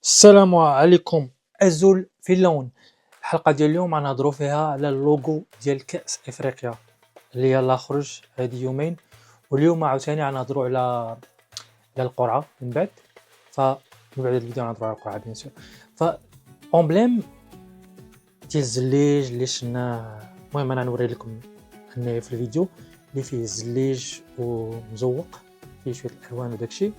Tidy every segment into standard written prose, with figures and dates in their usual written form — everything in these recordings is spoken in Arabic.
السلام عليكم أزول في اللون. الحلقة ديال اليوم غنهضروا فيها على اللوغو ديال كأس افريقيا اللي يلا خرج هادي يومين، واليوم عاوتاني غنهضروا على القرعة من بعد. من بعد الفيديو غنهضروا على القرعة بيان سور. امبليم ديال الزليج اللي شناه، المهم انا نوري لكم هنايا في الفيديو اللي فيه الزليج ومزوق فيه شوية الالوان وداكشي.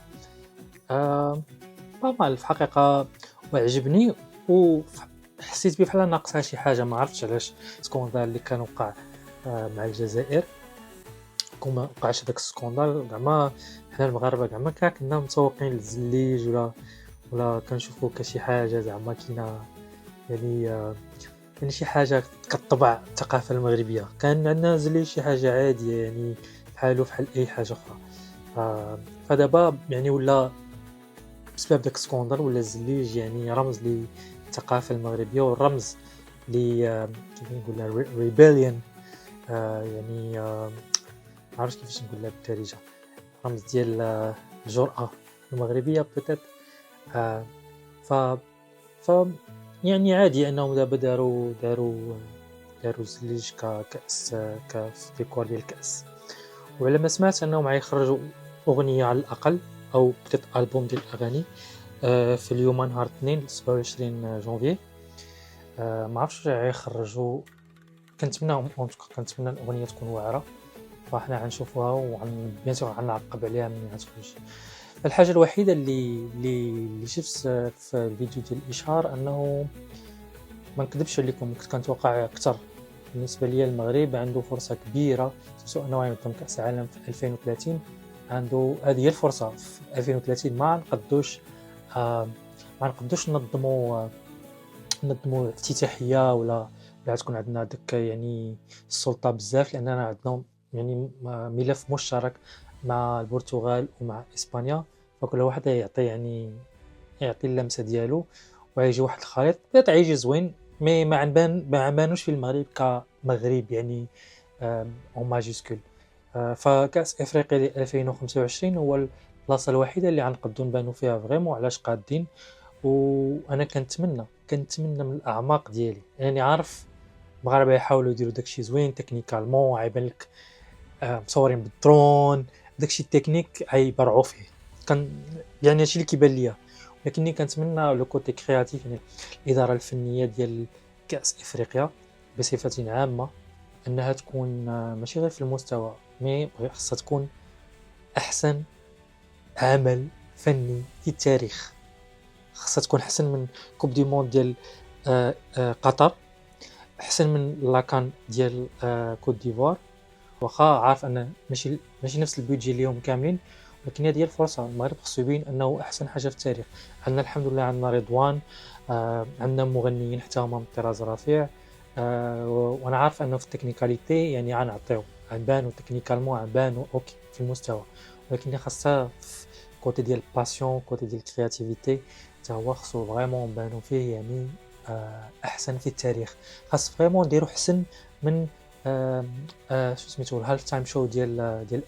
مال في الحقيقة وعجبني، وحسيت بيه بحال ناقصها شي حاجة، ما عرفتش علاش. سكوندال اللي كان وقع مع الجزائر كون ما وقعش داك السكوندال، زعما حنا المغاربة كاع ما كنا متسوقين للزليج ولا كنشوفوه كشي حاجة زعما كاينه، يعني يعني شي حاجة كتطبع الثقافة المغربية. كان عندنا الزليج شي حاجة عادية، يعني بحال أي حاجة أخرى. فدابا يعني ولا بسبب داك السكوندال ولا الزليج يعني رمز للثقافة المغربية، والرمز كيف نقولها ريبيليون، يعني ما عرفتش كيفاش نقولها بالدارجة، رمز ديال الجرأة المغربية بوتيت. ف ف يعني عادي انهم دابا داروا الزليج ككأس في ديكور ديال الكأس. وعلى ما سمعت انهم غيخرجوا اغنية على الاقل، او بوتيت البوم ديال الاغاني في اليوم نهار الاثنين 27 جونفي. ما عرفتش غيخرجوا، كنتمنى الاغنيه تكون واعره، فاحنا غنشوفوها بيان سور غنعقب عليها ملي غتخرج. الحاجه الوحيده اللي شفت في الفيديو ديال الاشهار انه ما نكذبش عليكم كنت كنتوقع اكثر. بالنسبه لي المغرب عنده فرصه كبيره، سواء انه ينظم كاس العالم في 2030. عنده هذه هي الفرصه في 2030. ما نقدوش ننظموا افتتاحيه ولا تكون عندنا داك يعني السلطه بزاف، لاننا عندنا يعني ملف مشترك مع البرتغال ومع اسبانيا، فكل واحد يعطي اللمسه ديالو، ويجي واحد الخليط غيجي زوين. مي ما عمانوش في المغرب كمغرب يعني اون ماجيسكول. فكاس افريقيا ديال 2025 هو البلاصه الوحيده اللي غنقدو نبانو فيها فريمون علاش قادين. وانا كنتمنى من الاعماق ديالي، يعني عارف المغاربه يحاولوا يديروا داكشي زوين تكنيكالمون، عيبان لك مصورين بالدرون، داكشي التكنيك عيبرعوا فيه. يعني هادشي اللي كيبان ليا، ولكنني كنتمنى لو كوتي كرياتيف، يعني الاداره الفنيه ديال كاس افريقيا بصفه عامه انها تكون ماشي غير في المستوى، مي خاصها تكون احسن عمل فني في التاريخ. خاصها تكون احسن من كوب دي موند ديال قطر، احسن من لاكان ديال كوت ديفوار. واخا عارف ان ماشي نفس البيدجي اليوم كاملين، ولكن هذه هي الفرصه. المغرب خصو يبين انه احسن حاجه في التاريخ. عندنا الحمد لله، عندنا رضوان، عندنا مغنيين حتى هما من طراز رفيع. وانا عارف انه في التكنيكاليتي يعني غنعطيو، غنبانو تكنيكالمون، غنبانو اوكي في المستوى، ولكن خاصها في كوتي ديال الباسيون، كوتي ديال الكرياتيفيتي، حتى هو خصو فريمون نبانو فيه يعني احسن في التاريخ. خاص فريمون نديرو احسن من شو سميتو الهالف تايم شو ديال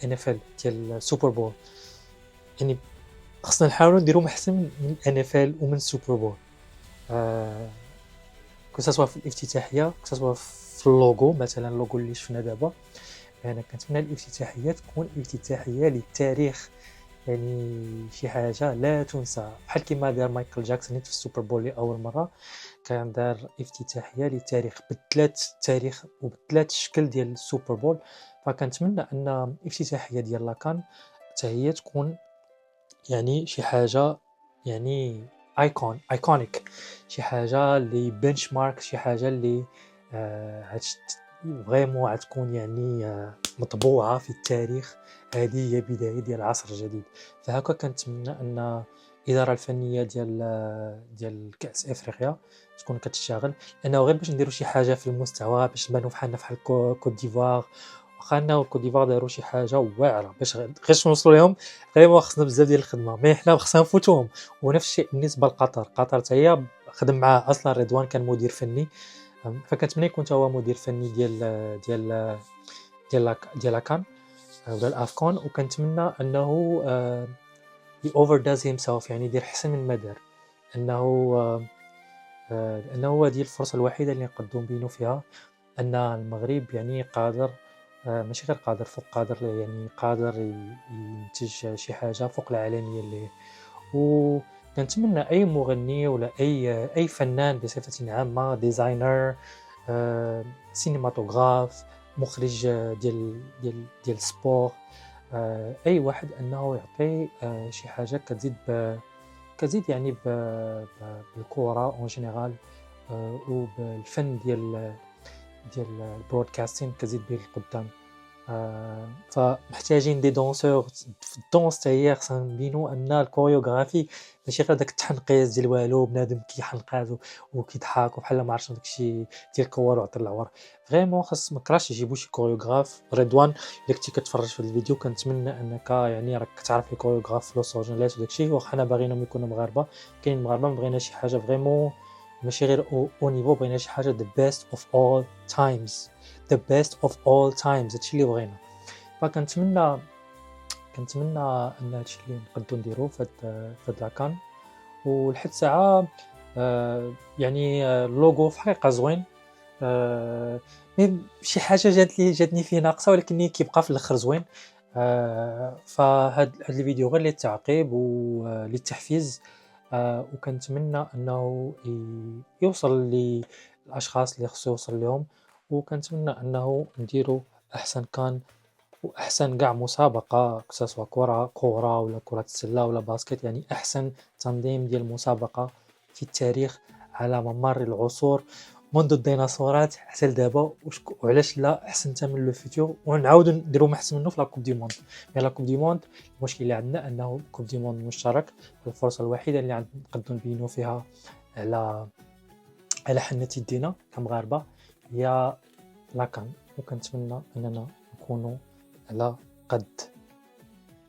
ان اف ال ديال السوبر بول. يعني خصنا نحاولوا نديرو احسن من ان اف ال ومن السوبر بول، كسوا في الافتتاحيه، كسوا في اللوغو. مثلا اللوغو اللي شفنا دابا، انا كنتمنى الافتتاحيه تكون افتتاحيه للتاريخ، يعني شي حاجه لا تنسى، بحال كما دار مايكل جاكسون في السوبر بول لاول مره. كان دار افتتاحيه للتاريخ، بدلات التاريخ وبدلات الشكل ديال السوبر بول. فكنتمنى ان الافتتاحيه ديال لاكان حتى هي تكون يعني شي حاجه، يعني ايكونيك، شي حاجه اللي بنش مارك، شي حاجه اللي فريمون غتكون يعني مطبوعه في التاريخ. هذه هي بدايه ديال العصر الجديد. فهكا كنتمنى ان الاداره الفنيه ديال كاس افريقيا تكون كتشتغل، لانه غير باش نديروا شي حاجه في المستوى باش نبانوا بحال كوت ديفوار. واخا انه كوت ديفوار داروا شي حاجه واعره باش غير نوصلوا لهم، فريمون خصنا بزاف ديال الخدمه، مي حنا خصنا نفوتوهم. ونفس الشيء بالنسبه لقطر، قطر حتى هي خدم معاه اصلا رضوان، كان مدير فني. فكنتمنى يكون حتى هو مدير فني ديال لاكان ولا الافكون. وكنتمنى انه اوفر داز هيم سيلف، يعني يدير احسن من ما دار. أنه لأنه هذه الفرصة الوحيدة اللي نقدروا نبينوا فيها أن المغرب يعني قادر، ماشي غير قادر، فوق قادر، يعني قادر ينتج شي حاجة فوق العالمية اللي هي. وكنتمنى أي مغني ولا أي فنان بصفة عامة، ديزاينر، سينماتوغراف، مخرج ديال سبور، أي واحد أنه يعطي شي حاجة كتزيد يعني بالكرة اون جينيرال، وبالفن ديال البرودكاستين كتزيد به القدام. فمحتاجين دي دونسور في الدونس حتى هي خصنا نبينوا ان الكوريوغرافي ماشي غير داك التحنقيز ديال والو بنادم كيحنقات وكيضحك وبحال ما عرفتش داكشي ديال الكوار وعطي العور. فريمون خاص ما كراش يجيبوا شي كوريوغراف. رضوان الا كنتي كتفرج في الفيديو كنتمنى انك يعني راك كتعرف لي كوريوغراف في لوس انجلوس وداكشي، واخا حنا باغيينهم يكونوا مغاربه، كاين مغاربه ما بغينا شي حاجه فريمون ماشي غير او نيفو، بغينا شي حاجه the best of all times. the best of all times هادشي اللي بغينا. كنتمنى ان هادشي اللي نقدروا نديرو في هاد لاكان. ولحد ساعه يعني اللوغو في حقيقه زوين، مي شي حاجه جاتني فيه ناقصه، ولكن كيبقى في الاخر زوين. فهاد الفيديو غير للتعقيب وللتحفيز، وكنتمنى انه يوصل للاشخاص اللي خصو يوصل لهم. وكنتمنى انه نديرو احسن كان واحسن كاع مسابقه، سواء كره ولا كره السله ولا باسكت، يعني احسن تنظيم ديال مسابقه في التاريخ على ممر العصور منذ الديناصورات حتى لدابا. وعلاش لا احسن حتى من لو فيتور، ونعاودوا نديروا احسن منه في لا كوب دي موند. مي لا كوب دي موند المشكل اللي عندنا انه كوب دي موند مشترك، الفرصه الوحيده اللي نقدروا نبينوا فيها على حنة يدينا كمغاربه هي لاكان. وكنتمنى اننا نكونوا على قد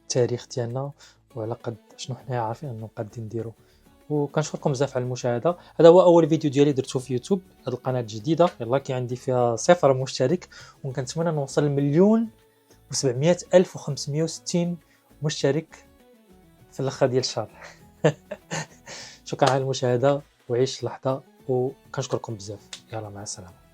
التاريخ ديالنا وعلى قد شنو حنا عارفين انه قادين نديرو. وكنشكركم بزاف على المشاهده. هذا هو اول فيديو ديالي درتو في يوتيوب، هذه القناه الجديده يلا كي عندي فيها 0 مشترك، وكنتمنى نوصل لمليون و700 الف و560 مشترك في الاخر ديال الشهر. شكرا على المشاهده، وعيش اللحظه، وكنشكركم بزاف. يلا مع السلامه.